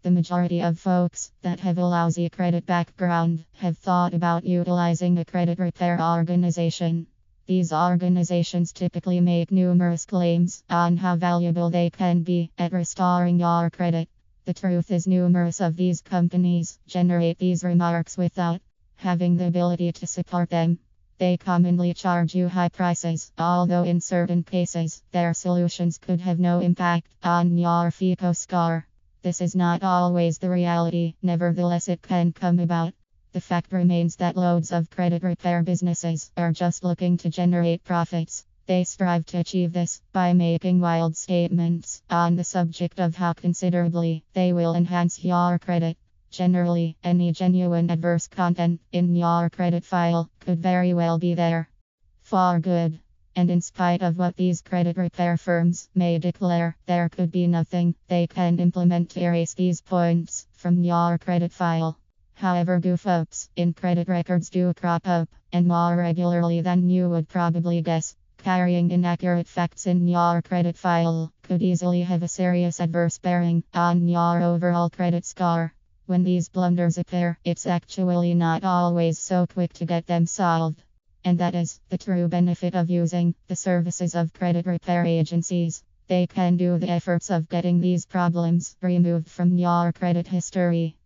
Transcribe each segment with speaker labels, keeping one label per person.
Speaker 1: The majority of folks that have a lousy credit background have thought about utilizing a credit repair organization. These organizations typically make numerous claims on how valuable they can be at restoring your credit. The truth is, numerous of these companies generate these remarks without having the ability to support them. They commonly charge you high prices, although in certain cases, their solutions could have no impact on your FICO score. This is not always the reality, nevertheless, it can come about. The fact remains that loads of credit repair businesses are just looking to generate profits. They strive to achieve this by making wild statements on the subject of how considerably they will enhance your credit. Generally, any genuine adverse content in your credit file could very well be there for good. And in spite of what these credit repair firms may declare, there could be nothing they can implement to erase these points from your credit file. However, goof-ups in credit records do crop up, and more regularly than you would probably guess. Carrying inaccurate facts in your credit file could easily have a serious adverse bearing on your overall credit score. When these blunders appear, it's actually not always so quick to get them solved. And that is the true benefit of using the services of credit repair agencies. They can do the efforts of getting these problems removed from your credit history.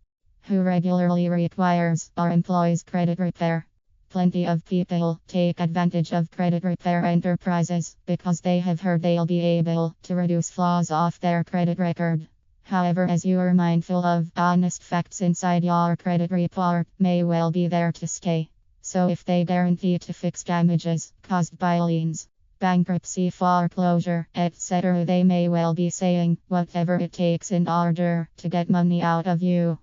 Speaker 1: Who regularly requires or employs credit repair? Plenty of people take advantage of credit repair enterprises because they have heard they'll be able to reduce flaws off their credit record. However, as you are mindful of, honest facts inside your credit report may well be there to stay. So if they guarantee to fix damages caused by liens, bankruptcy, foreclosure, etc., they may well be saying whatever it takes in order to get money out of you.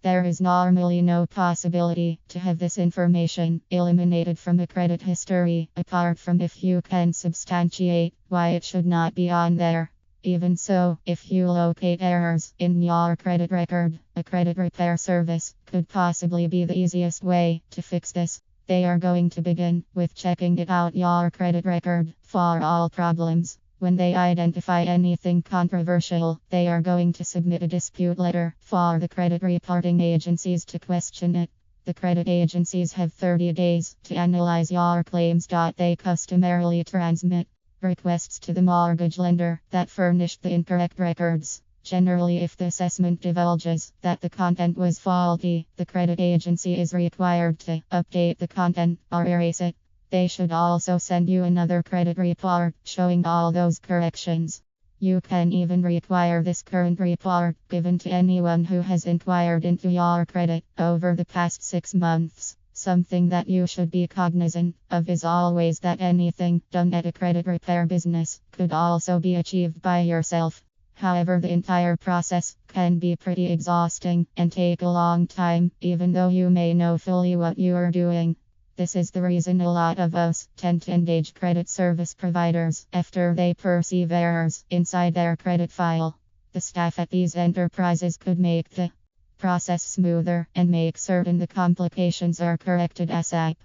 Speaker 1: There is normally no possibility to have this information eliminated from a credit history, apart from if you can substantiate why it should not be on there. Even so, if you locate errors in your credit record, a credit repair service could possibly be the easiest way to fix this. They are going to begin with checking it out your credit record for all problems. When they identify anything controversial, they are going to submit a dispute letter for the credit reporting agencies to question it. The credit agencies have 30 days to analyze your claims. They customarily transmit requests to the mortgage lender that furnished the incorrect records. Generally, if the assessment divulges that the content was faulty, the credit agency is required to update the content or erase it. They should also send you another credit report showing all those corrections. You can even require this current report given to anyone who has inquired into your credit over the past 6 months. Something that you should be cognizant of is always that anything done at a credit repair business could also be achieved by yourself. However, the entire process can be pretty exhausting and take a long time, even though you may know fully what you are doing. This is the reason a lot of us tend to engage credit service providers after they perceive errors inside their credit file. The staff at these enterprises could make the process smoother and make certain the complications are corrected ASAP.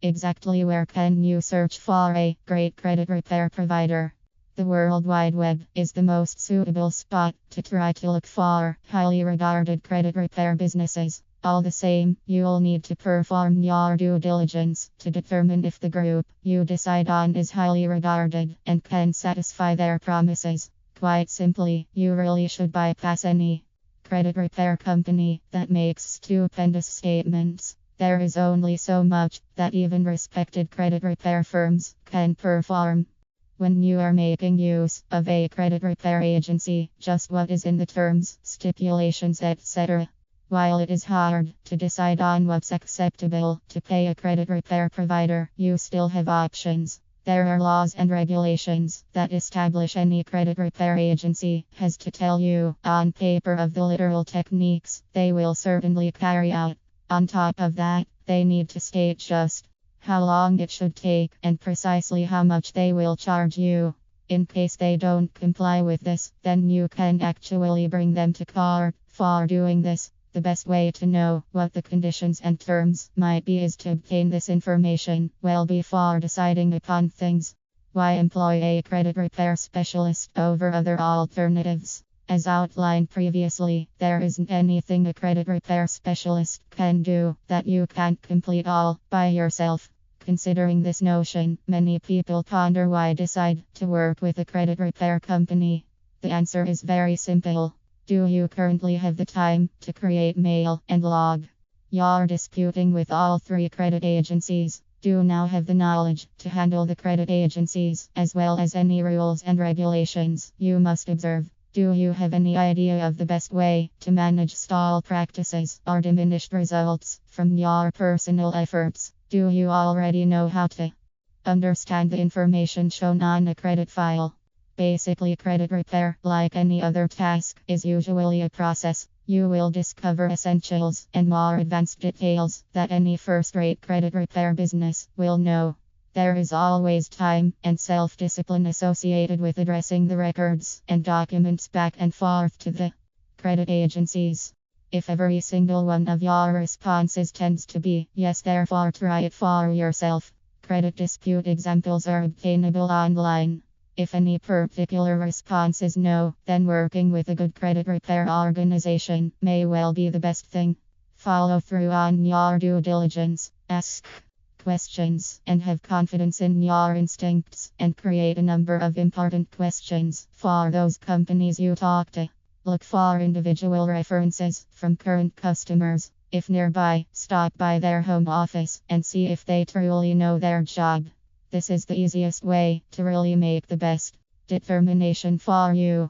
Speaker 1: Exactly where can you search for a great credit repair provider? The World Wide Web is the most suitable spot to try to look for highly regarded credit repair businesses. All the same, you'll need to perform your due diligence to determine if the group you decide on is highly regarded and can satisfy their promises. Quite simply, you really should bypass any credit repair company that makes stupendous statements. There is only so much that even respected credit repair firms can perform. When you are making use of a credit repair agency, just what is in the terms, stipulations, etc. While it is hard to decide on what's acceptable to pay a credit repair provider, you still have options. There are laws and regulations that establish any credit repair agency has to tell you on paper of the literal techniques they will certainly carry out. On top of that, they need to state just how long it should take and precisely how much they will charge you. In case they don't comply with this, then you can actually bring them to court for doing this. The best way to know what the conditions and terms might be is to obtain this information well before deciding upon things. Why employ a credit repair specialist over other alternatives? As outlined previously, there isn't anything a credit repair specialist can do that you can't complete all by yourself. Considering this notion, many people ponder why decide to work with a credit repair company. The answer is very simple. Do you currently have the time to create, mail, and log? You're disputing with all three credit agencies. Do you now have the knowledge to handle the credit agencies as well as any rules and regulations you must observe? Do you have any idea of the best way to manage stall practices or diminished results from your personal efforts? Do you already know how to understand the information shown on a credit file? Basically, credit repair, like any other task, is usually a process. You will discover essentials and more advanced details that any first-rate credit repair business will know. There is always time and self-discipline associated with addressing the records and documents back and forth to the credit agencies. If every single one of your responses tends to be yes, therefore try it for yourself. Credit dispute examples are obtainable online. If any particular response is no, then working with a good credit repair organization may well be the best thing. Follow through on your due diligence, ask questions, and have confidence in your instincts, and create a number of important questions for those companies you talk to. Look for individual references from current customers. If nearby, stop by their home office and see if they truly know their job. This is the easiest way to really make the best determination for you.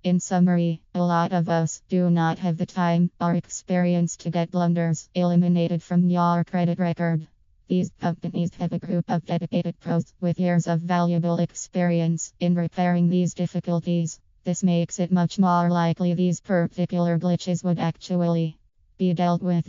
Speaker 1: In summary, a lot of us do not have the time or experience to get blunders eliminated from your credit record. These companies have a group of dedicated pros with years of valuable experience in repairing these difficulties. This makes it much more likely these particular glitches would actually be dealt with.